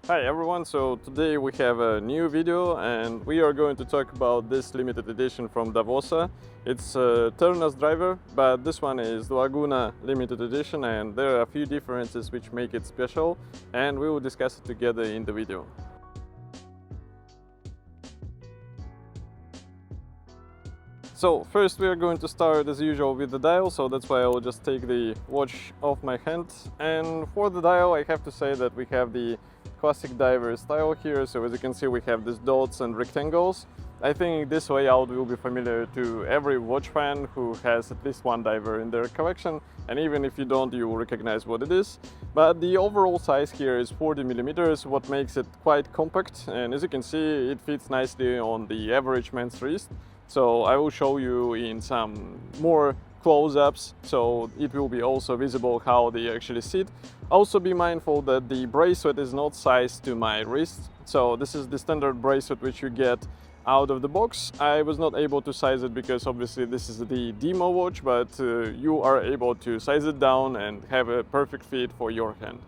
Hi everyone, so today we have a new video and we are going to talk about this limited edition from Davosa. It's a Turner's driver, but this one is the Laguna limited edition and there are a few differences which make it special and we will discuss it together in the video. So first we are going to start as usual with the dial, so that's why I will just take the watch off my hand. And for the dial I have to say that we have the classic diver style here, so as you can see we have these dots and rectangles. I think this layout will be familiar to every watch fan who has at least one diver in their collection, and even if you don't, you will recognize what it is. But the overall size here is 40 millimeters, what makes it quite compact, and as you can see it fits nicely on the average man's wrist. So I will show you in some more close-ups, so it will be also visible how they actually sit. Also be mindful that the bracelet is not sized to my wrist, so this is the standard bracelet which you get out of the box. I was not able to size it because obviously this is the demo watch, but you are able to size it down and have a perfect fit for your hand.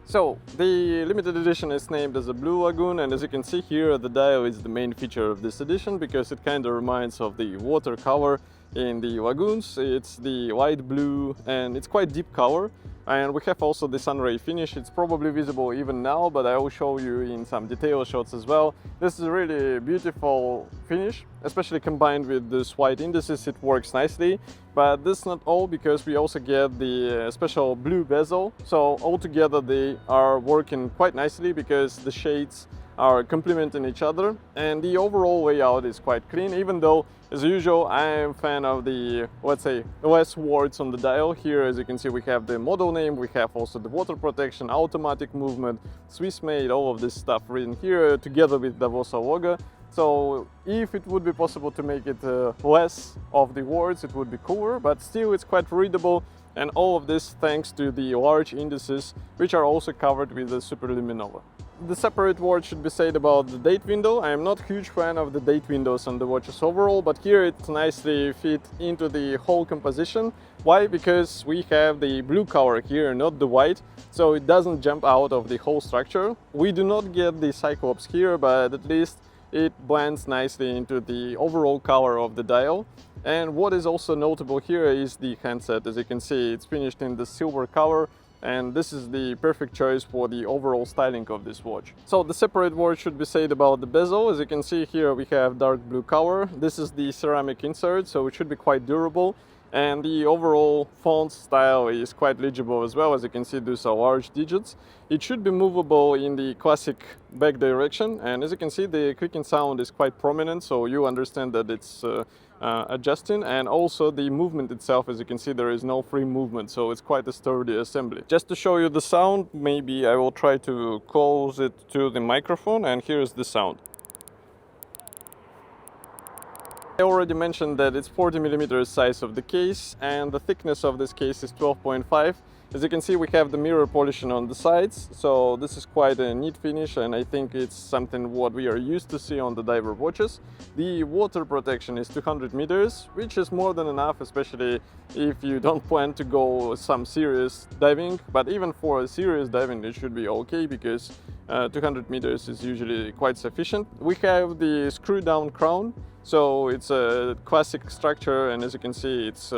So the limited edition is named as a Blue Lagoon, and as you can see here the dial is the main feature of this edition because it kind of reminds of the watercolor in the Lagoons. It's the light blue and it's quite deep color, and we have also the sunray finish. It's probably visible even now, but I will show you in some detail shots as well. This is a really beautiful finish, especially combined with this white indices. It works nicely, but this is not all because we also get the special blue bezel, so altogether they are working quite nicely because the shades are complementing each other and the overall layout is quite clean, even though as usual I am a fan of the, let's say, less words on the dial. Here as you can see we have the model name, we have also the water protection, automatic movement, Swiss made, all of this stuff written here together with Davosa logo. So if it would be possible to make it less of the words, it would be cooler, but still it's quite readable, and all of this thanks to the large indices which are also covered with the superluminova. The separate word should be said about the date window. I am not a huge fan of the date windows on the watches overall, but here it nicely fit into the whole composition. Why? Because we have the blue color here, not the white, so it doesn't jump out of the whole structure. We do not get the cyclops here, but at least it blends nicely into the overall color of the dial. And what is also notable here is the handset. As you can see, it's finished in the silver color, and this is the perfect choice for the overall styling of this watch. So the separate word should be said about the bezel. As you can see here we have dark blue color. This is the ceramic insert, so it should be quite durable, and the overall font style is quite legible as well. As you can see, these are large digits. It should be movable in the classic back direction, and as you can see the clicking sound is quite prominent, so you understand that it's adjusting. And also the movement itself, as you can see, there is no free movement, so it's quite a sturdy assembly. Just to show you the sound, maybe I will try to close it to the microphone, and here's the sound. I already mentioned that it's 40 millimeters size of the case, and the thickness of this case is 12.5. As you can see, we have the mirror polishing on the sides, so this is quite a neat finish, and I think it's something what we are used to see on the diver watches. The water protection is 200 meters, which is more than enough, especially if you don't plan to go some serious diving. But even for a serious diving it should be okay, because 200 meters is usually quite sufficient. We have the screw down crown, so it's a classic structure, and as you can see it's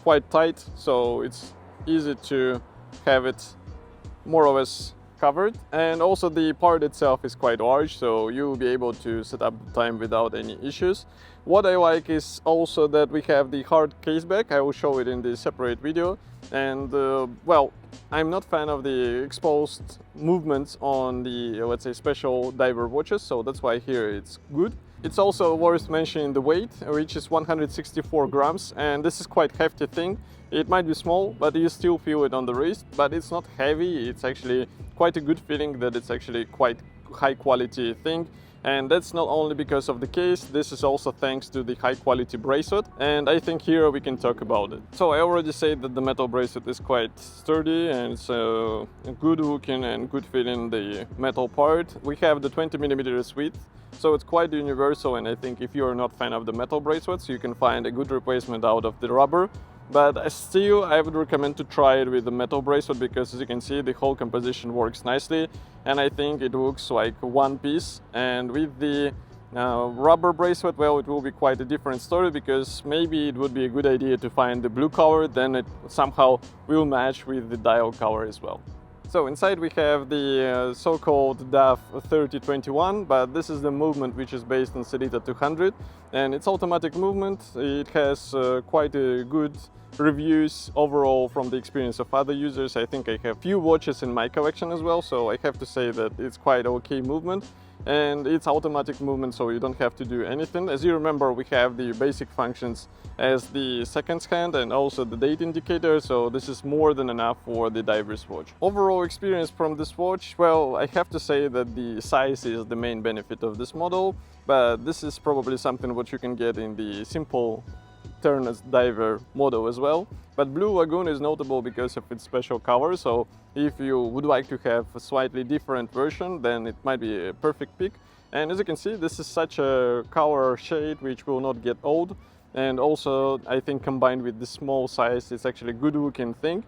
quite tight, so it's easy to have it more or less covered. And also the part itself is quite large, so you will be able to set up the time without any issues. What I like is also that we have the hard case back. I will show it in the separate video. And well, I'm not a fan of the exposed movements on the, let's say, special diver watches, so that's why here it's good. It's also worth mentioning the weight, which is 164 grams, and this is quite hefty thing. It might be small, but you still feel it on the wrist, but it's not heavy. It's actually quite a good feeling that it's actually quite high quality thing. And that's not only because of the case, this is also thanks to the high quality bracelet, and I think here we can talk about it. So I already said that the metal bracelet is quite sturdy and it's good looking and good fitting the metal part. We have the 20 millimeters width, so it's quite universal, and I think if you're not a fan of the metal bracelets, you can find a good replacement out of the rubber. But still, I would recommend to try it with the metal bracelet, because as you can see, the whole composition works nicely, and I think it looks like one piece. And with the rubber bracelet, well, it will be quite a different story, because maybe it would be a good idea to find the blue color, then it somehow will match with the dial color as well. So inside we have the so-called DAF 3021, but this is the movement which is based on Sellita 200, and it's automatic movement. It has quite a good reviews overall from the experience of other users. I think I have few watches in my collection as well, so I have to say that it's quite okay movement. And it's automatic movement, so you don't have to do anything. As you remember, we have the basic functions as the seconds hand and also the date indicator, so this is more than enough for the diver's watch. Overall experience from this watch, well, I have to say that the size is the main benefit of this model, but this is probably something what you can get in the simple Turner's diver model as well. But Blue Lagoon is notable because of its special color, so if you would like to have a slightly different version, then it might be a perfect pick. And as you can see, this is such a color shade which will not get old, and also I think combined with the small size, it's actually a good looking thing.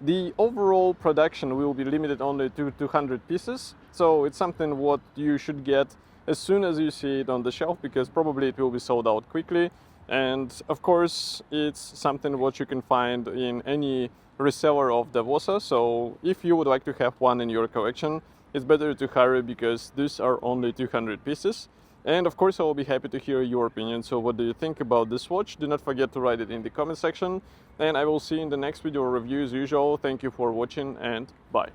The overall production will be limited only to 200 pieces, so it's something what you should get as soon as you see it on the shelf, because probably it will be sold out quickly. And of course, it's something what you can find in any reseller of Davosa, so if you would like to have one in your collection, it's better to hurry, because these are only 200 pieces. And of course, I will be happy to hear your opinion. So what do you think about this watch? Do not forget to write it in the comment section, and I will see you in the next video review as usual. Thank you for watching, and bye.